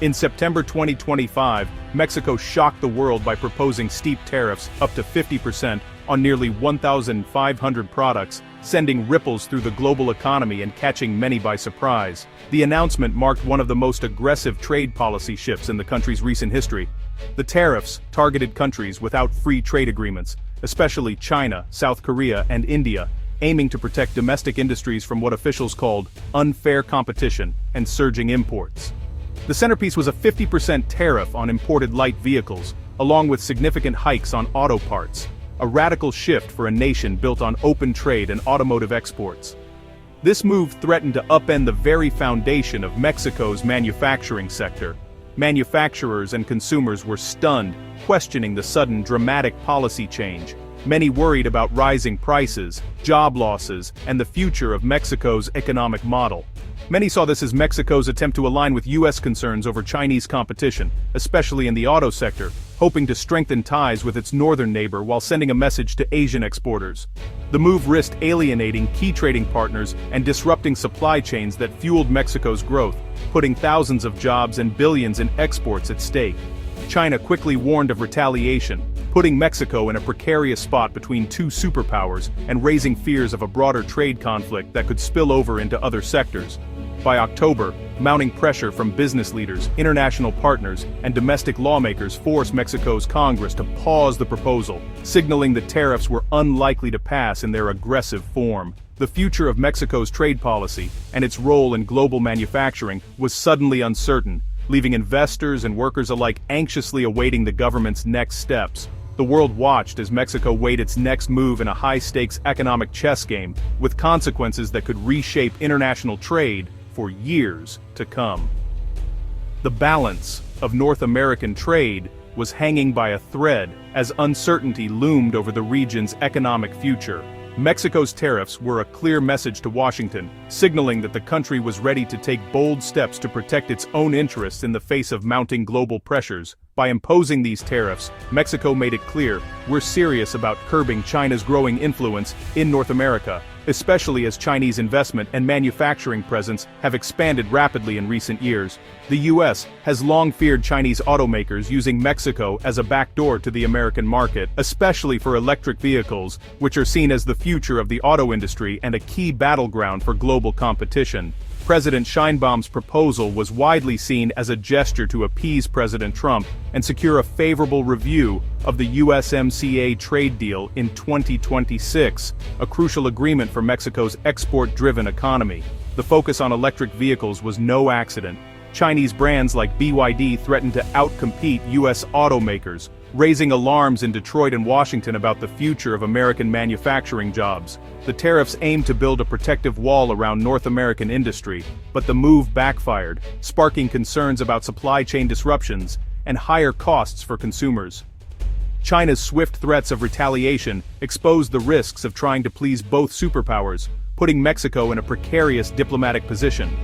In September 2025, Mexico shocked the world by proposing steep tariffs up to 50% on nearly 1,500 products, sending ripples through the global economy and catching many by surprise. The announcement marked one of the most aggressive trade policy shifts in the country's recent history. The tariffs targeted countries without free trade agreements, especially China, South Korea, and India, aiming to protect domestic industries from what officials called unfair competition and surging imports. The centerpiece was a 50% tariff on imported light vehicles, along with significant hikes on auto parts, a radical shift for a nation built on open trade and automotive exports. This move threatened to upend the very foundation of Mexico's manufacturing sector. Manufacturers and consumers were stunned, questioning the sudden dramatic policy change. Many worried about rising prices, job losses, and the future of Mexico's economic model. Many saw this as Mexico's attempt to align with U.S. concerns over Chinese competition, especially in the auto sector, hoping to strengthen ties with its northern neighbor while sending a message to Asian exporters. The move risked alienating key trading partners and disrupting supply chains that fueled Mexico's growth, putting thousands of jobs and billions in exports at stake. China quickly warned of retaliation, putting Mexico in a precarious spot between two superpowers and raising fears of a broader trade conflict that could spill over into other sectors. By October, mounting pressure from business leaders, international partners, and domestic lawmakers forced Mexico's Congress to pause the proposal, signaling that tariffs were unlikely to pass in their aggressive form. The future of Mexico's trade policy, and its role in global manufacturing, was suddenly uncertain, leaving investors and workers alike anxiously awaiting the government's next steps. The world watched as Mexico weighed its next move in a high-stakes economic chess game, with consequences that could reshape international trade for years to come. The balance of North American trade was hanging by a thread as uncertainty loomed over the region's economic future. Mexico's tariffs were a clear message to Washington, signaling that the country was ready to take bold steps to protect its own interests in the face of mounting global pressures. By imposing these tariffs, Mexico made it clear, we're serious about curbing China's growing influence in North America, especially as Chinese investment and manufacturing presence have expanded rapidly in recent years. The U.S. has long feared Chinese automakers using Mexico as a backdoor to the American market, especially for electric vehicles, which are seen as the future of the auto industry and a key battleground for global competition. President Sheinbaum's proposal was widely seen as a gesture to appease President Trump and secure a favorable review of the USMCA trade deal in 2026, a crucial agreement for Mexico's export-driven economy. The focus on electric vehicles was no accident. Chinese brands like BYD threatened to outcompete U.S. automakers, raising alarms in Detroit and Washington about the future of American manufacturing jobs. The tariffs aimed to build a protective wall around North American industry, but the move backfired, sparking concerns about supply chain disruptions and higher costs for consumers. China's swift threats of retaliation exposed the risks of trying to please both superpowers, putting Mexico in a precarious diplomatic position.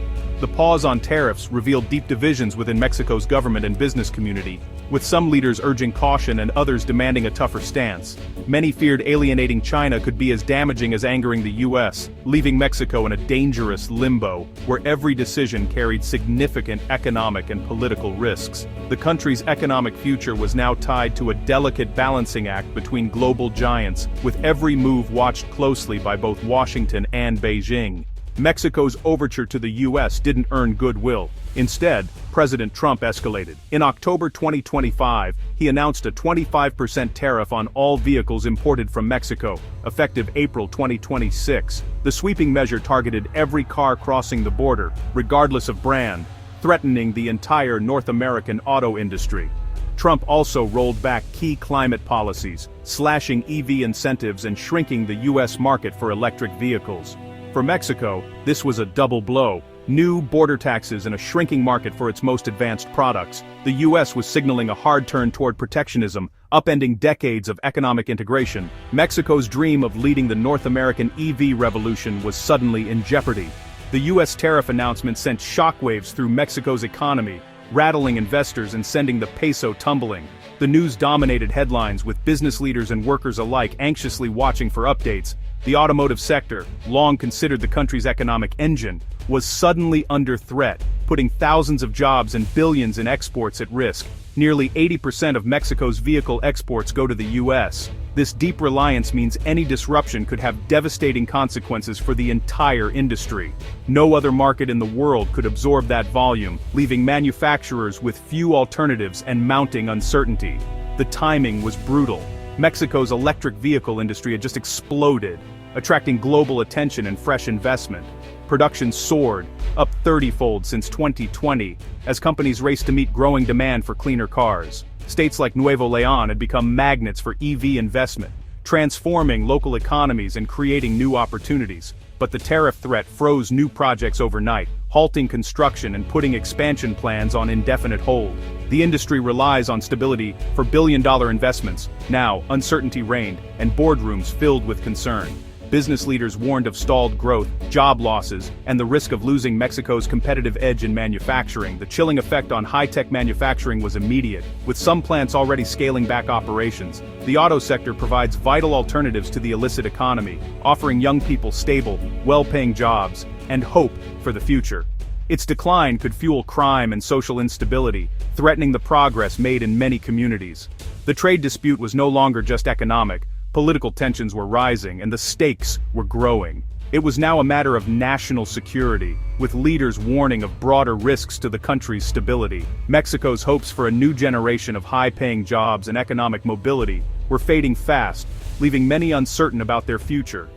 The pause on tariffs revealed deep divisions within Mexico's government and business community, with some leaders urging caution and others demanding a tougher stance. Many feared alienating China could be as damaging as angering the U.S., leaving Mexico in a dangerous limbo, where every decision carried significant economic and political risks. The country's economic future was now tied to a delicate balancing act between global giants, with every move watched closely by both Washington and Beijing. Mexico's overture to the U.S. didn't earn goodwill. Instead, President Trump escalated. In October 2025, he announced a 25% tariff on all vehicles imported from Mexico, effective April 2026. The sweeping measure targeted every car crossing the border, regardless of brand, threatening the entire North American auto industry. Trump also rolled back key climate policies, slashing EV incentives and shrinking the U.S. market for electric vehicles. For Mexico, this was a double blow. New border taxes and a shrinking market for its most advanced products. The U.S. was signaling a hard turn toward protectionism, upending decades of economic integration. Mexico's dream of leading the North American EV revolution was suddenly in jeopardy. The U.S. tariff announcement sent shockwaves through Mexico's economy, rattling investors and sending the peso tumbling. The news dominated headlines, with business leaders and workers alike anxiously watching for updates. The automotive sector, long considered the country's economic engine, was suddenly under threat, putting thousands of jobs and billions in exports at risk. Nearly 80% of Mexico's vehicle exports go to the U.S. This deep reliance means any disruption could have devastating consequences for the entire industry. No other market in the world could absorb that volume, leaving manufacturers with few alternatives and mounting uncertainty. The timing was brutal. Mexico's electric vehicle industry had just exploded, attracting global attention and fresh investment. Production soared, up 30-fold since 2020, as companies raced to meet growing demand for cleaner cars. States like Nuevo León had become magnets for EV investment, transforming local economies and creating new opportunities. But the tariff threat froze new projects overnight, halting construction and putting expansion plans on indefinite hold. The industry relies on stability for billion-dollar investments. Now, uncertainty reigned, and boardrooms filled with concern. Business leaders warned of stalled growth, job losses, and the risk of losing Mexico's competitive edge in manufacturing. The chilling effect on high-tech manufacturing was immediate, with some plants already scaling back operations. The auto sector provides vital alternatives to the illicit economy, offering young people stable, well-paying jobs, and hope for the future. Its decline could fuel crime and social instability, threatening the progress made in many communities. The trade dispute was no longer just economic. Political tensions were rising, and the stakes were growing. It was now a matter of national security, with leaders warning of broader risks to the country's stability. Mexico's hopes for a new generation of high-paying jobs and economic mobility were fading fast, leaving many uncertain about their future.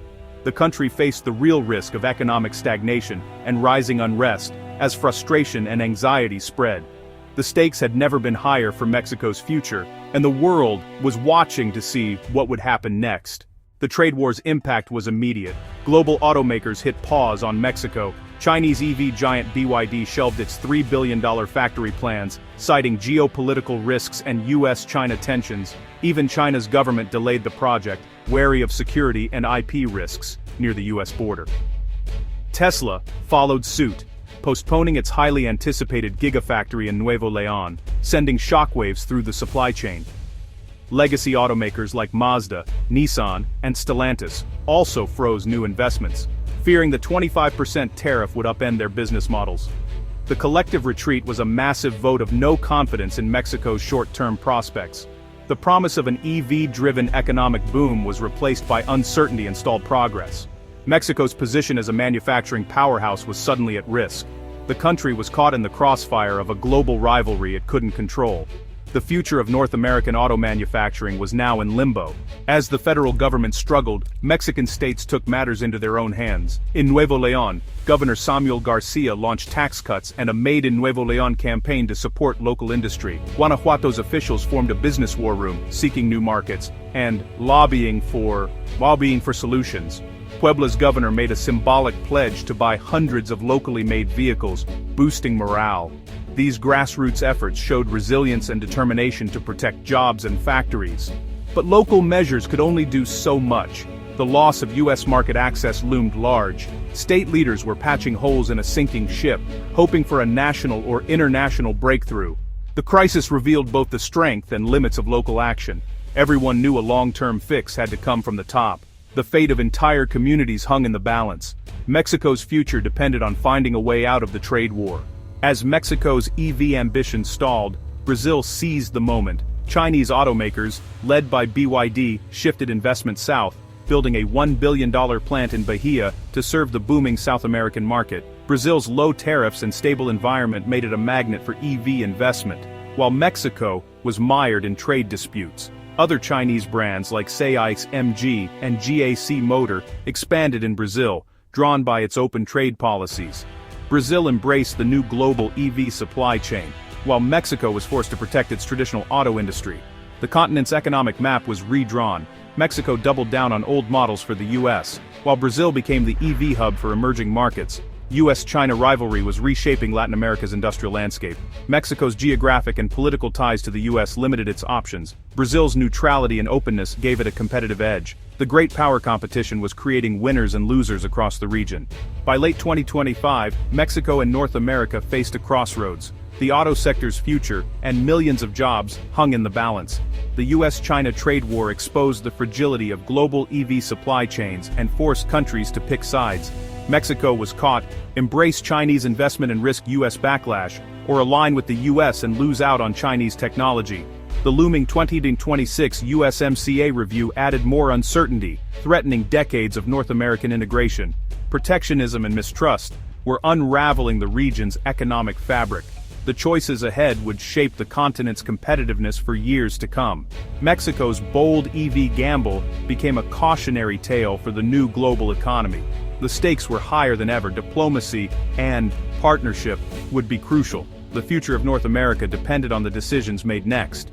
The country faced the real risk of economic stagnation and rising unrest, as frustration and anxiety spread. The stakes had never been higher for Mexico's future, and the world was watching to see what would happen next. The trade war's impact was immediate. Global automakers hit pause on Mexico. Chinese EV giant BYD shelved its $3 billion factory plans, citing geopolitical risks and US-China tensions. Even China's government delayed the project, wary of security and IP risks near the US border. Tesla followed suit, postponing its highly anticipated gigafactory in Nuevo León, sending shockwaves through the supply chain. Legacy automakers like Mazda, Nissan, and Stellantis also froze new investments, fearing the 25% tariff would upend their business models. The collective retreat was a massive vote of no confidence in Mexico's short-term prospects. The promise of an EV-driven economic boom was replaced by uncertainty and stalled progress. Mexico's position as a manufacturing powerhouse was suddenly at risk. The country was caught in the crossfire of a global rivalry it couldn't control. The future of North American auto manufacturing was now in limbo. As the federal government struggled, Mexican states took matters into their own hands. In Nuevo León, Governor Samuel Garcia launched tax cuts and a Made in Nuevo León campaign to support local industry. Guanajuato's officials formed a business war room, seeking new markets, and lobbying for solutions. Puebla's governor made a symbolic pledge to buy hundreds of locally made vehicles, boosting morale. These grassroots efforts showed resilience and determination to protect jobs and factories. But local measures could only do so much. The loss of U.S. market access loomed large. State leaders were patching holes in a sinking ship, hoping for a national or international breakthrough. The crisis revealed both the strength and limits of local action. Everyone knew a long-term fix had to come from the top. The fate of entire communities hung in the balance. Mexico's future depended on finding a way out of the trade war. As Mexico's EV ambitions stalled, Brazil seized the moment. Chinese automakers, led by BYD, shifted investment south, building a $1 billion plant in Bahia to serve the booming South American market. Brazil's low tariffs and stable environment made it a magnet for EV investment, while Mexico was mired in trade disputes. Other Chinese brands like SAIC's MG and GAC Motor expanded in Brazil, drawn by its open trade policies. Brazil embraced the new global EV supply chain, while Mexico was forced to protect its traditional auto industry. The continent's economic map was redrawn. Mexico doubled down on old models for the US, while Brazil became the EV hub for emerging markets. US-China rivalry was reshaping Latin America's industrial landscape. Mexico's geographic and political ties to the US limited its options. Brazil's neutrality and openness gave it a competitive edge. The great power competition was creating winners and losers across the region. By late 2025, Mexico and North America faced a crossroads. The auto sector's future, and millions of jobs, hung in the balance. The US-China trade war exposed the fragility of global EV supply chains and forced countries to pick sides. Mexico was caught: embrace Chinese investment and risk US backlash, or align with the US and lose out on Chinese technology. The looming 2026 USMCA review added more uncertainty, threatening decades of North American integration. Protectionism and mistrust were unraveling the region's economic fabric. The choices ahead would shape the continent's competitiveness for years to come. Mexico's bold EV gamble became a cautionary tale for the new global economy. The stakes were higher than ever. Diplomacy and partnership would be crucial. The future of North America depended on the decisions made next.